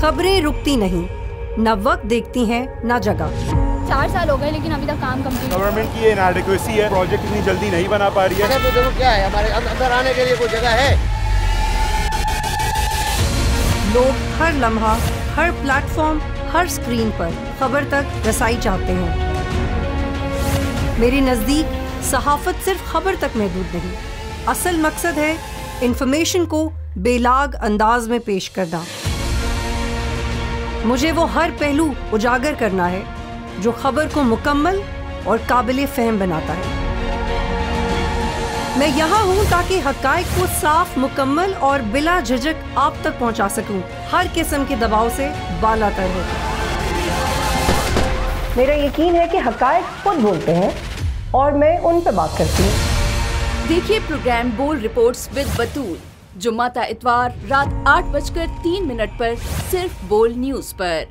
खबरें रुकती नहीं, न वक्त देखती हैं न जगह। 4 साल हो गए लेकिन अभी तक काम कंप्लीट। गवर्नमेंट की इनएडिक्वेसी है, प्रोजेक्ट इतनी जल्दी नहीं बना पा रही है। तो देखो क्या है, हमारे अंदर आने के लिए कोई जगह है? लोग हर लम्हा, हर प्लेटफॉर्म, हर स्क्रीन पर खबर तक रसाई चाहते हैं। मेरे नजदीक सहाफत सिर्फ खबर तक महदूद नहीं, असल मकसद है इंफॉर्मेशन को बेलाग अंदाज में पेश करना। मुझे वो हर पहलू उजागर करना है जो खबर को मुकम्मल और काबिल फहम बनाता है। मैं यहाँ हूँ ताकि हक़ाइक़ को साफ, मुकम्मल और बिला झिझक आप तक पहुँचा सकूँ, हर किस्म के दबाव से बालातर हो। मेरा यकीन है कि हक़ाइक़ खुद बोलते हैं और मैं उन पर बात करती हूँ। देखिए प्रोग्राम बोल्ड रिपोर्ट्स विद बतूल, जुम्मा ता इतवार रात 8:03 पर सिर्फ बोल्ड न्यूज पर।